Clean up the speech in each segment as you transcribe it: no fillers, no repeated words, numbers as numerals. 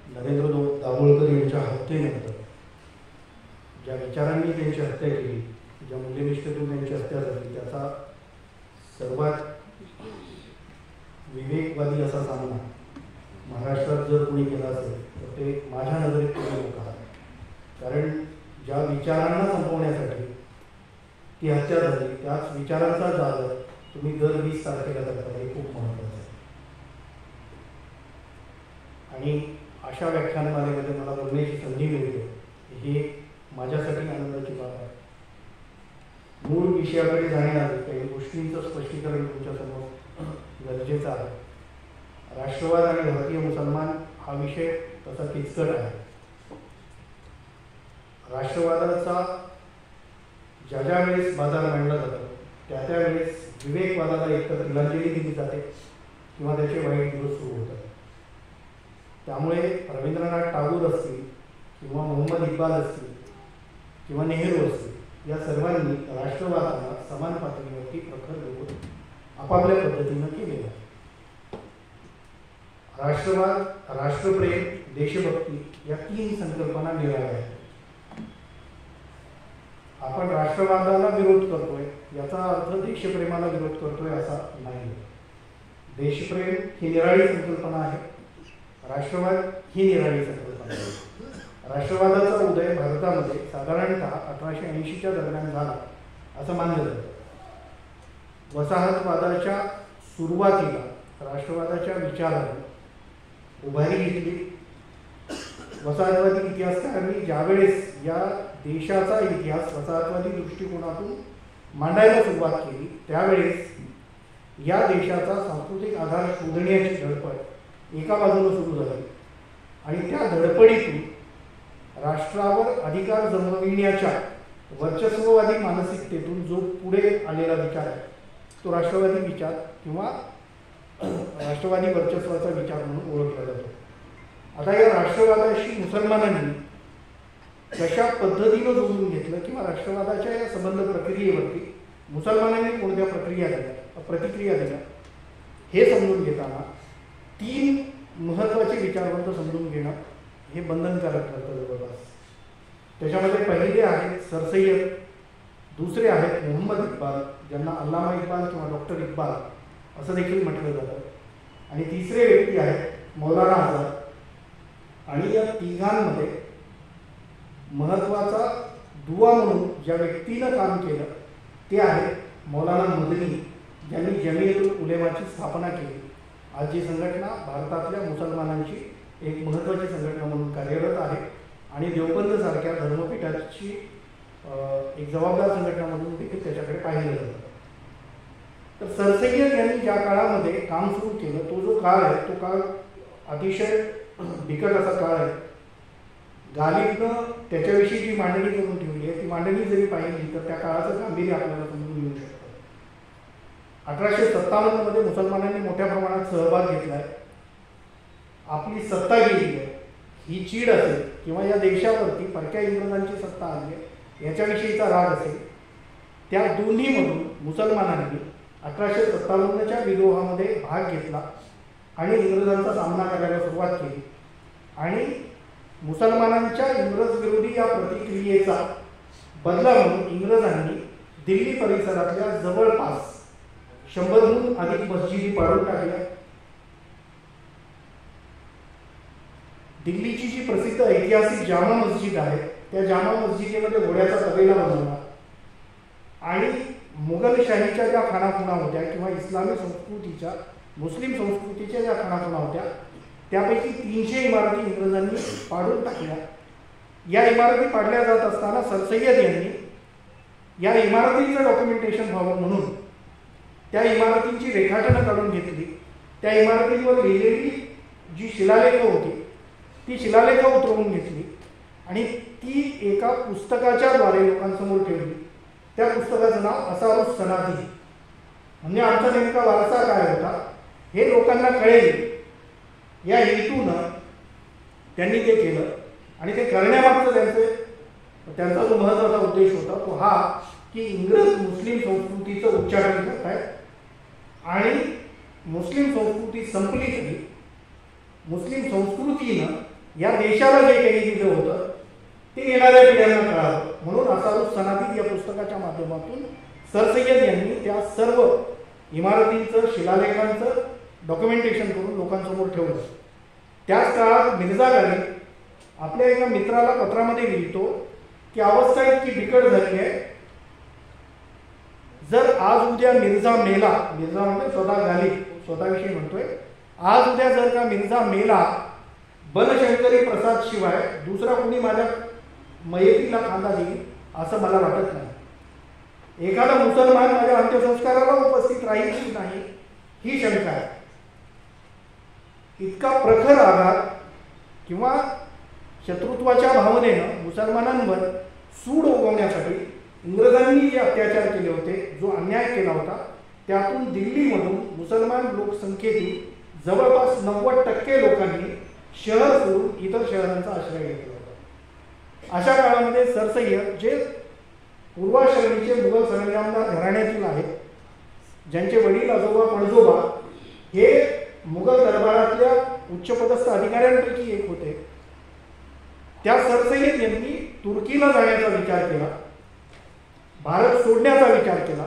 नरेंद्र दाभोळकर यांच्या हत्येनंतर ज्या विचारांनी त्यांची हत्या केली, ज्या मूल्यनिष्ठेतून त्यांची हत्या झाली, त्याचा सर्वात विवेकवादी असा सामना महाराष्ट्रात जर कोणी केला असेल तर ते माझ्या नजरेत तुम्ही लोक आहात. कारण ज्या विचारांना संपवण्यासाठी ती हत्या झाली त्याच विचारांचा जाग तुम्ही दर 20 तारखेला करता, हे खूप महत्त्वाचं आहे. आणि अशा व्याख्यानमालेमध्ये मला बोलण्याची संधी मिळते ही माझ्यासाठी आनंदाची बाब आहे. मूळ विषयाकडे जाण्याआधी काही गोष्टींचं स्पष्टीकरण तुमच्यासमोर गरजेचं आहे. राष्ट्रवाद आणि भारतीय मुसलमान हा विषय तसा किचकट आहे. राष्ट्रवादाचा ज्या वेळेस बाजार मांडला जातो त्या वेळेस विवेकवादाला एकतर तिलांजली दिली जाते किंवा त्याचे वाईट दिवस सुरू होतात. त्यामुळे रवींद्रनाथ टागोर असतील किंवा मोहम्मद इक्बाल असतील किंवा नेहरू असतील या सर्वांनी राष्ट्रवादाला समान पातळीवरती प्रखर विरोध आपापल्या पद्धतीनं केलेला आहे. राष्ट्रवाद, राष्ट्रप्रेम, देशभक्ती या 3 संकल्पना निराळ्या आहेत. आपण राष्ट्रवादाला विरोध करतोय याचा अर्थ देशप्रेमाला विरोध करतोय असा नाही. देशप्रेम ही निराळी संकल्पना आहे, राष्ट्रवाद ही निराळी संकल्पना आहे. राष्ट्रवादाचा उदय भारतामध्ये साधारणतः 1880च्या दरम्यान झाला असं मानलं जातं. वसाहतवादाच्या सुरुवातीला राष्ट्रवादाच्या विचाराने उभारी घेतली. वसाहतवादी इतिहासकारांनी ज्यावेळेस या देशाचा इतिहास वसाहतवादी दृष्टिकोनातून मांडायला सुरुवात केली त्यावेळेस या देशाचा सांस्कृतिक आधार शोधण्याची धडपड एका बाजूला सुरू झाली आणि त्या धडपडीतून राष्ट्रावर अधिकार जमविण्याच्या वर्चस्ववादी मानसिकतेतून जो पुढे आलेला विचार आहे तो राष्ट्रवादी विचार किंवा राष्ट्रवादी वर्चस्वाचा विचार म्हणून ओळखला जातो. आता या राष्ट्रवादाशी मुसलमानांनी कशा पद्धतीनं जोडून घेतलं किंवा राष्ट्रवादाच्या या संबंध प्रक्रियेवरती मुसलमानांनी कोणत्या प्रतिक्रिया दिल्या हे समजून घेताना 3 महत्त्वाचे विचारवंत समजून घेणं हे बंधनकारक ठरतं जवळपास. त्याच्यामध्ये पहिले आहेत सरसय्यद, दुसरे आहेत मोहम्मद इक्बाल ज्यांना अल्लामा इक्बाल किंवा डॉक्टर इक्बाल असं देखील म्हटलं जातं, आणि तिसरे व्यक्ती आहेत मौलाना आझाद. आणि या तिघांमध्ये महत्त्वाचा दुवा म्हणून ज्या व्यक्तीनं काम केलं ते आहेत मौलाना मदनी ज्यांनी जमियतुल उलेमाची स्थापना केली. आज जी संघटना भारतातल्या मुसलमानांची एक महत्त्वाची संघटना म्हणून कार्यरत आहे आणि देवबंद सारख्या धर्मपीठाची एक जबाबदार संघटना म्हणून देखील त्याच्याकडे पाहिलं जातं. तर सरसय्यद यांनी ज्या काळामध्ये काम सुरू केलं तो जो काळ आहे तो काळ अतिशय बिकट असा काळ आहे. गालिबनं त्याच्याविषयी जी मांडणी करून ठेवली आहे ती मांडणी जरी पाहिली तर त्या काळाचं गांभीर्य आपल्याला समजून येऊ शकतं. 1857 मध्ये मुसलमानांनी मोठ्या प्रमाणात सहभाग घेतला आहे. आपली सत्ता गेली आहे ही चीड असेल किंवा या देशावरती परक्या इंग्रजांची सत्ता आली आहे याच्याविषयीचा राग असेल, त्या दोन्हीमधून मुसलमानांनी 1857च्या विद्रोहामध्ये भाग घेतला आणि इंग्रजांचा सामना करायला सुरुवात केली. आणि मुसलमानांच्या इंग्रज विरोधी या प्रतिक्रियेचा बदला म्हणून इंग्रजांनी दिल्ली परिसरातल्या जवळपास 100हून अधिक मस्जिदी पाडून टाकल्या. दिल्लीची जी प्रसिद्ध ऐतिहासिक जामा मस्जिद आहे त्या जामा मस्जिदीमध्ये घोड्याचा तबेला बनवला आणि मुघलशाहीच्या ज्या खाणाखुणा होत्या किंवा इस्लामी संस्कृतीच्या मुस्लिम संस्कृतीच्या ज्या खाणाखुणा होत्या त्यापैकी 300 इमारती इंग्रजांनी पाडून टाकल्या. या इमारती पाडल्या जात असताना सरसय्यद यांनी या इमारतींचं डॉक्युमेंटेशन व्हावं म्हणून त्या इमारतींची रेखाटनं काढून घेतली. त्या इमारतींवर लिहिलेली जी शिलालेख होती ती शिलालेख उतरवून घेतली आणि ती एका पुस्तकाच्या द्वारे लोकांसमोर ठेवली. त्या पुस्तकाचं नाव असारुस सनादी, म्हणजे आमचा नेमका वारसा काय होता हे लोकांना कळेल या हेतूनं त्यांनी ते केलं. आणि ते करण्यामागचं त्यांचा जो महत्त्वाचा उद्देश होता तो हा की इंग्रज मुस्लिम संस्कृतीचं उच्चाटन करत आहेत आणि मुस्लिम संस्कृती संपली तरी मुस्लिम संस्कृतीनं या देशाला जे काही दिलं होतं ते येणाऱ्या पिढ्यांना कळावं, म्हणून असारुस सनातीत या पुस्तकाच्या माध्यमातून सरसय्यद यांनी त्या सर्व इमारतींचं शिलालेखांचं डॉक्युमेंटेशन करून लोकांसमोर ठेवलं. त्याच काळात मिर्झा गालिब आपल्या एका मित्राला पत्रामध्ये लिहितो की अवस्था इतकी बिकट झाली आहे, जर आज उद्या मिर्झा मेला, मिर्झा म्हणजे स्वतः गालिब स्वतःविषयी म्हणतोय, आज उद्या जर का मिर्झा मेला, बनशंकरी प्रसाद शिवाय दुसरा कोणी माझ्या मयतीला खांदा देईल असं मला वाटत नाही. एखादा मुसलमान माझ्या अंत्यसंस्काराला उपस्थित राहील की नाही ही शंका आहे. इतका प्रखर आघात किंवा शत्रुत्वाच्या भावनेनं मुसलमानांवर सूड उगवण्यासाठी इंग्रजांनी जे अत्याचार केले होते, जो अन्याय केला होता, त्यातून दिल्लीमधून मुसलमान लोकसंख्येतील जवळपास 90% लोकांनी शहर सोडून इतर शहरांचा आश्रय घेतला होता. अशा काळामध्ये सरसय्यद जे पूर्वाश्रमीचे मुघल सरंजामदार घराण्यातील आहेत, ज्यांचे वडील आजोबा पणजोबा हे मुघल दरबारातल्या उच्चपदस्थ अधिकाऱ्यांपैकी एक होते, त्या सरसय्यद यांनी तुर्कीला जाण्याचा विचार केला, भारत सोडण्याचा विचार केला,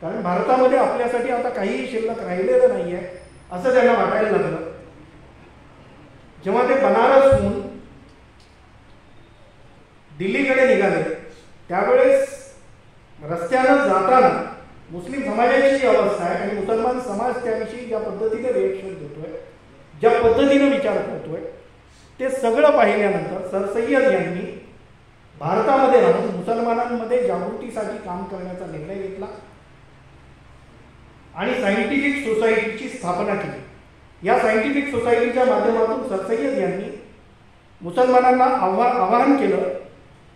कारण भारतामध्ये आपल्यासाठी आता काहीही शिल्लक राहिलेलं नाही आहे असं त्यांना वाटायला लागलं. जेव्हा ते बनारसहून दिल्लीकडे निघाले त्यावेळेस रस्त्यानं जाताना मुस्लिम समाजाची जी अवस्था आहे आणि मुसलमान समाज त्याविषयी ज्या पद्धतीने रिएक्शन देतोय, ज्या पद्धतीने विचार करतोय, ते सगळं पाहिल्यानंतर सरसय्यद यांनी भारतामध्ये राहून मुसलमानांमध्ये जागृतीसाठी काम करण्याचा निर्णय घेतला आणि सायंटिफिक सोसायटीची स्थापना केली. या सायंटिफिक सोसायटीच्या माध्यमातून सरसय्यद यांनी मुसलमानांना आवाहन केलं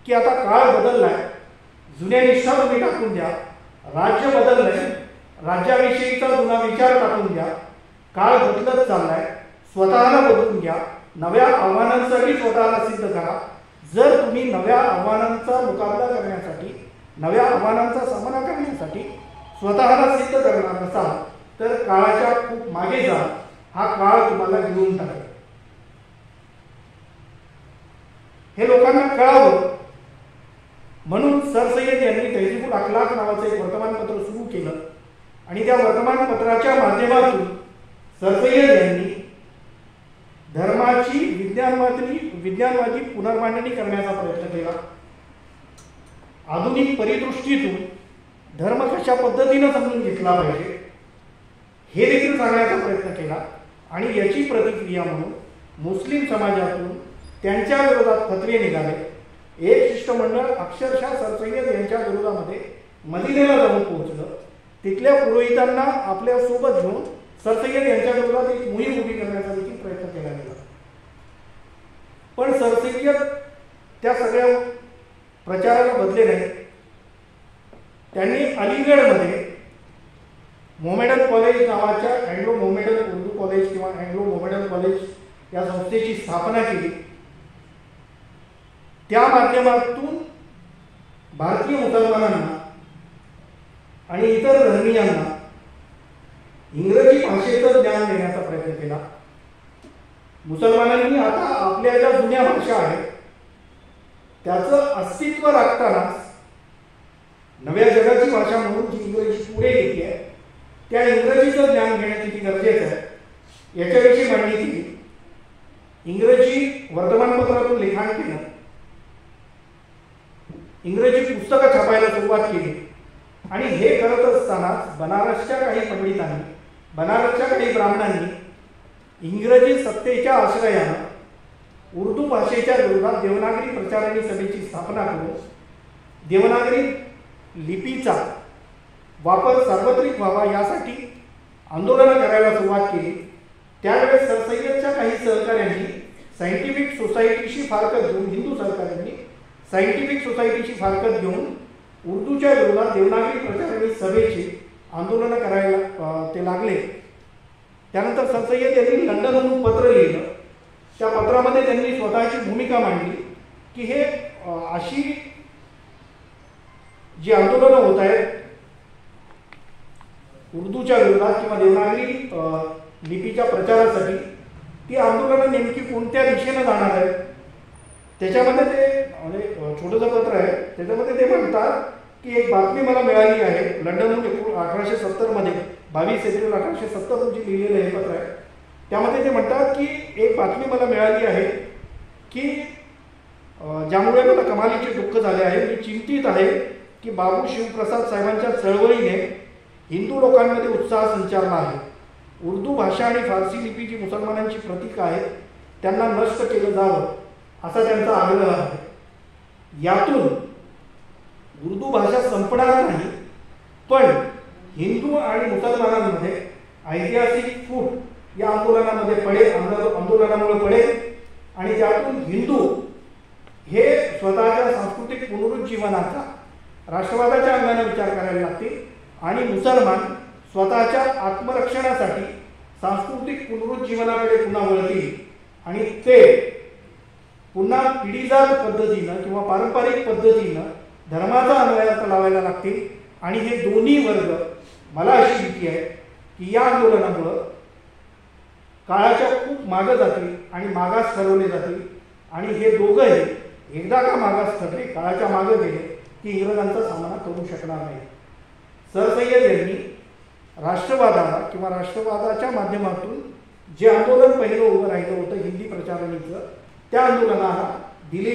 की आता काळ बदललाय, जुन्या निष्ठा तुम्ही टाकून द्या, राज्य बदललंय, राज्याविषयीचा जुना विचार टाकून द्या, काळ बदलत चाललाय, स्वतःला बदलून घ्या, नव्या आव्हानांसाठी स्वतःला सिद्ध करा. जर तुम्ही नव्या आव्हानांचा मुकाबला करण्यासाठी, नव्या आव्हानांचा सामना करण्यासाठी स्वतःला सिद्ध करणार नसाल तर काळाच्या खूप मागे जा, हा काळ तुम्हाला घेऊन टाकेल. हे लोकांना कळावं म्हणून सरसय्यद यांनी तहजीबुल अखलाक नावाचं एक वर्तमानपत्र सुरू केलं आणि त्या वर्तमानपत्राच्या माध्यमातून सरसय्यद यांनी धर्माची विज्ञानवादी पुनर्मांडणी करण्याचा प्रयत्न केला. आधुनिक परिदृष्टीतून धर्म कशा पद्धतीनं समजून घेतला पाहिजे हे देखील सांगण्याचा प्रयत्न केला आणि याची प्रतिक्रिया म्हणून मुस्लिम समाजातून त्यांच्या विरोधात फतवे निघाले. एक शिष्टमंडळ अक्षरशः सरसय्यद यांच्या विरोधामध्ये मदिनेला जाऊन पोहोचलं. तिथल्या पुरोहितांना आपल्या सोबत घेऊन सरसय्यद यांच्या विरोधात एक मोहीम उभी करण्याचा देखील प्रयत्न केला गेला. पण सरसय्यद त्या सगळ्या प्रचाराला बदले नाही. त्यांनी अलीगडमध्ये मोहमेडन कॉलेज नावाच्या अँग्लो मोहमेडन उर्दू कॉलेज किंवा अँग्लो मोहमेडन कॉलेज या संस्थेची स्थापना केली. त्या माध्यमातून भारतीय मुसलमानांना आणि इतर धर्मीयांना इंग्रजी भाषेचं ज्ञान देण्याचा प्रयत्न केला. मुसलमानांनी आता आपल्या ज्या जुन्या भाषा आहेत त्याचं अस्तित्व राखतानाच नव्या जगाची भाषा म्हणून जी इंग्रजी पुढे येते आहे त्या इंग्रजीचं ज्ञान घेणं किती गरजेचं आहे याच्याविषयी मांडणी केली. इंग्रजी वर्तमानपत्रातून लिखाण केलं, इंग्रजी पुस्तकं छापायला सुरुवात केली आणि हे करत असतानाच बनारसच्या काही पंडितांनी, बनारसच्या काही ब्राह्मणांनी इंग्रजी सत्तेच्या आश्रयानं उर्दू भाषेच्या विरोधात देवनागरी प्रचारणी सभेची स्थापना करून देवनागरी लिपीचा वापर सार्वत्रिक व्हावा यासाठी आंदोलनं करायला सुरुवात केली. त्यावेळेस सरसय्यदच्या काही सहकाऱ्यांनी सायंटिफिक सोसायटीशी फारकत घेऊन, हिंदू सहकाऱ्यांनी सायंटिफिक सोसायटीची फारकत घेऊन उर्दूच्या विरोधात देवनागरी प्रचारणी सभेची आंदोलनं करायला ते लागले. त्यानंतर सरसय्यद यांनी लंडनहून पत्र लिहिलं. त्या पत्रामध्ये त्यांनी स्वतःची भूमिका मांडली की हे अशी जी आंदोलनं होत आहेत उर्दूच्या विरोधात किंवा देवनागरी लिपीच्या प्रचारासाठी ती आंदोलनं नेमकी कोणत्या दिशेनं जाणार आहेत. त्याच्यामध्ये ते म्हणजे छोटंसं पत्र आहे, त्याच्यामध्ये ते म्हणतात की एक बातमी मला मिळाली आहे, लंडनहून 1870 22 एप्रिल 1870 रोजी लिहिलेलं हे पत्र आहे. त्यामध्ये ते म्हणतात की एक बातमी मला मिळाली आहे की ज्यामुळे मला कमालीचे दुःख झाले आहे. मी चिंतित आहे की बाबू शिवप्रसाद साहेबांच्या चळवळीने हिंदू लोकांमध्ये उत्साह संचारला आहे. उर्दू भाषा आणि फारसी लिपी जी मुसलमानांची प्रतीक आहेत त्यांना नष्ट केलं जावं असा त्यांचा आग्रह आहे. यातून उर्दू भाषा संपणार नाही, पण हिंदू आणि मुसलमानांमध्ये ऐतिहासिक फूट या आंदोलनामुळे पडेल आणि त्यातून हिंदू हे स्वतःच्या सांस्कृतिक पुनरुज्जीवनाचा राष्ट्रवादाच्या अंगाने विचार करायला लागतील आणि मुसलमान स्वतःच्या आत्मरक्षणासाठी सांस्कृतिक पुनरुज्जीवनाकडे पुन्हा वळतील आणि ते पुन्हा पिढीजात पद्धतीनं किंवा पारंपरिक पद्धतीनं धर्माचा अन्वयार्थ लावायला लागतील. आणि हे दोन्ही वर्ग, मला अशी भीती आहे की या आंदोलनामुळं काळाच्या खूप मागं जातील आणि मागास ठरवले जातील आणि हे दोघंही एकदा का मागास ठरले, काळाच्या मागं गेले की इंग्रजांचा सामना करू शकणार नाही. सरसय्यद यांनी राष्ट्रवादाला किंवा राष्ट्रवादाच्या माध्यमातून जे आंदोलन पहिलं उभं राहिलं होतं हिंदी प्रचारणीचं, त्या आंदोलनाला